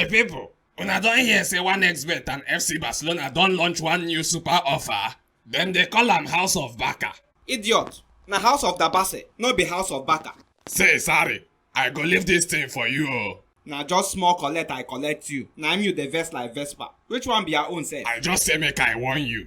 people, una don hear say 1xBet and FC Barcelona don launch one new super offer. Dem dey call am House of BARCA. Idiot, na House of the Barca, no be House of BARCA. Say sorry, I go leave this thing for you o. Na just small collect I collect you. Na im you dey vex like Vespa. Which one be your own sef? I just say make I warn you.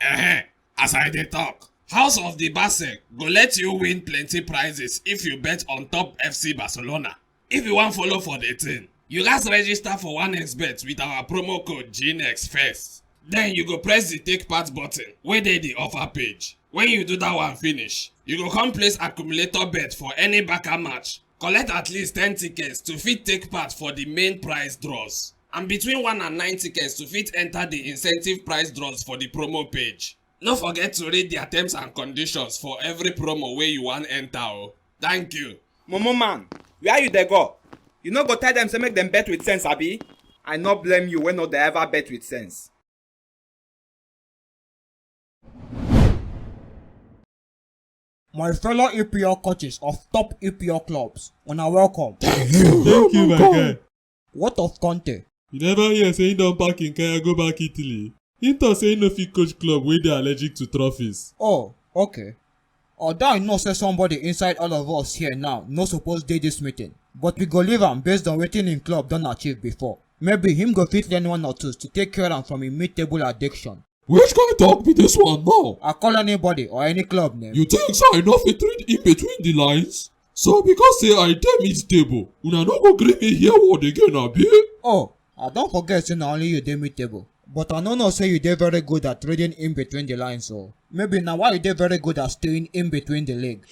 As I dey talk, House of the Barca go let you win plenty prizes if you bet on top FC Barcelona. If you wan follow for the thing, you gats register for 1xBet with our promo code GNEXT first. Then you go press the take part button wey dey the offer page. When you do that one finish, you go come place accumulator bet for any BARCA match. Collect at least 10 tickets to fit take part for the main prize draws. And between 1 and 9 tickets to fit enter the incentive prize draws for the promo page. No forget to read the terms and conditions for every promo wey you wan enter o. Thank you. Momo man, where you dey go? You no go tell them say make them bet with sense, abi? I no blame you when no dey ever bet with sense. My fellow EPL coaches of top EPL clubs, una welcome. Thank you, my guy. What of Conte? You never hear say he don pack him kaya go back Italy? He talk say he no fit coach club wey dey allergic to trophies. Oh, okay. Although I know say somebody inside all of us here now no suppose dey this meeting, but we go leave am based on wetin him club don achieve before. Maybe him go fit learn one or two to take care am from him mid-table addiction. Which kind talk be this one now? I call anybody or any club name. You think say I no fit read in between the lines? So because say I dey mid-table, una no go gree me hear word again, abi? Oh, I don forget say na only you dey mid-table. But I no know say you dey very good at reading in between the lines, so maybe na why you dey very good at staying in between the leg.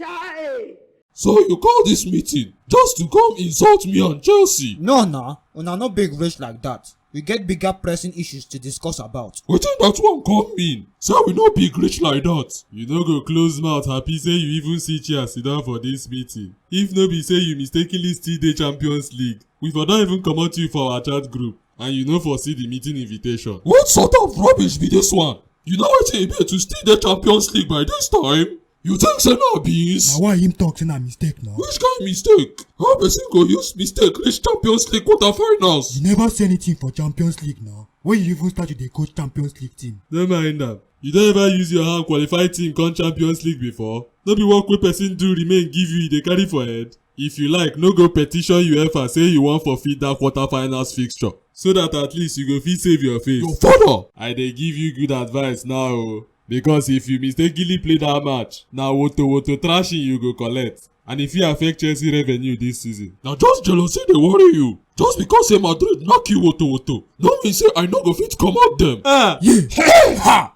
So you call this meeting just to come insult me and Chelsea? No nah, una no big rich like that. We get bigger pressing issues to discuss about. Wetin that one come mean? Say we no big rich like that. You no go close mouth happy say you even see chair sit down for this meeting. If no be say you mistakenly still dey Champions League, we for don even comot you for our chat group and you no foresee the meeting invitation. What sort of rubbish be this one? You know wetin e be to still dey Champions League by this time? You think say na beans? Na why him talk say na mistake now? Which kind mistake? How person go use mistake reach Champions League quarterfinals? You never say anything for Champions League now. When you even start to dey coach Champions League team. No mind am. You don ever use your hand qualify team come Champions League before? No be work wey person do remain give you e dey carry for head? If you like, no go petition UEFA say you wan forfeit that quarterfinals fixture, so that at least you go fit save your face. Your father! I dey give you good advice now o. Because if you mistakenly play that match, na woto trashing you go collect. And if you affect Chelsea revenue this season. Now just jealousy dey worry you. Just because say Madrid knock you woto, no mean say I no go fit comot them. Yeah.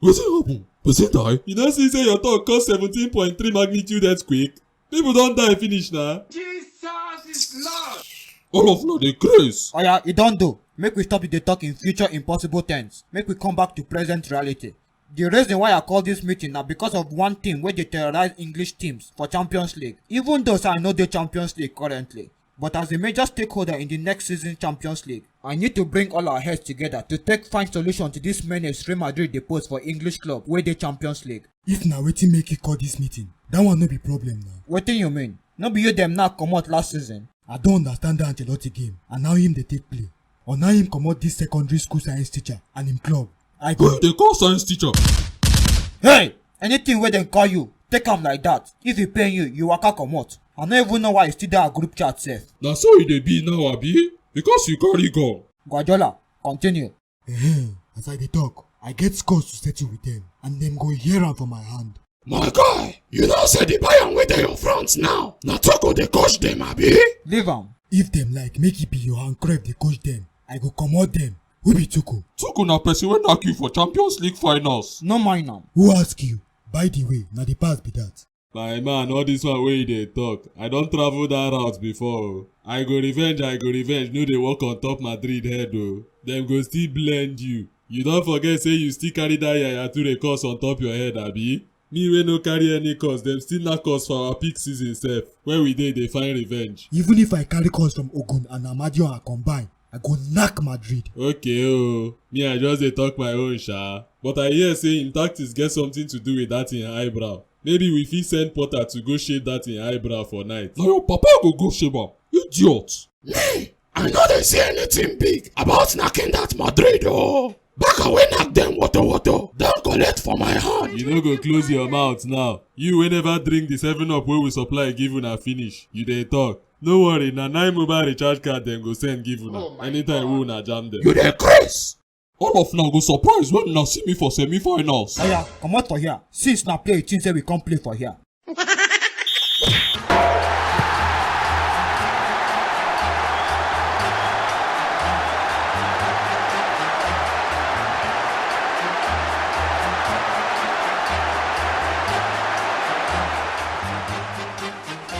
Wetin happen? Person die? You know see say your talk cause 17.3 magnitude earthquake? People don die finish na. Jesus is Lord! All of una dey craze. Oya, e don do. Make we stop the talk in future impossible tense. Make we come back to present reality. The reason why I call this meeting na because of one team wey dey terrorize English teams for Champions League. Even though I no dey Champions League currently, but as a major stakeholder in the next season Champions League, I need to bring all our heads together to find solution to this menace Real Madrid dey pose for English club wey dey Champions League. If na wetin make you call this meeting, that one no be problem now. Wetin you mean? No be you dem now comot last season? I don understand that Ancelotti game and now him dey take play. Or now him comot this secondary school science teacher and him club. I go. Who dey call science teacher? Hey! Anything wey dem call you, take am like that. If e pain you, you waka comot. I no even know why you still dey our group chat sef. Na so e dey be now abi? Because you carry gun. Guardiola, continue. As I dey talk, I get scores to settle with them and them go hear am for my hand. My guy, you know say the Bayern wey dey your front now. Na Tuchel dey coach them abi? Leave am. If them like make e be your hand crave dey coach them, I go comot them. Who be Tuchel? Tuchel na person wey knack you for Champions League finals. No mind am. Who ask you? By the way, na the pass be that. My man, all this one wey you dey talk, I don travel that route before o. I go revenge, no dey work on top Madrid head o. Dem go still blend you. You don forget say you still carry that Yaya Toure curse on top your head abi? Me wey no carry any curse, dem still knack us for our peak season sef, where we dey find revenge. Even if I carry calls from Ogun and Amadio and combine, I go knack Madrid. Okay o, me I just dey talk my own sha. But I hear say im tactics get something to do with that im eyebrow. Maybe we fit send Potter to go shave that im eyebrow for night. Na your papa go shave am, idiot. Me, I no dey you see anything big about knocking that Madrid oh. BARCA wey knack dem woto don collect for my hand. You no go close your mouth now. You wey never drink the 7-up wey we supply give una finish. You dey talk. No worry, na 9 mobile recharge card dem go send give una anytime wey una jam dem. You dey craze. All of una go surprise when una see me for semi-finals. Oya, comot for here. Since na play, you think say we come play for here.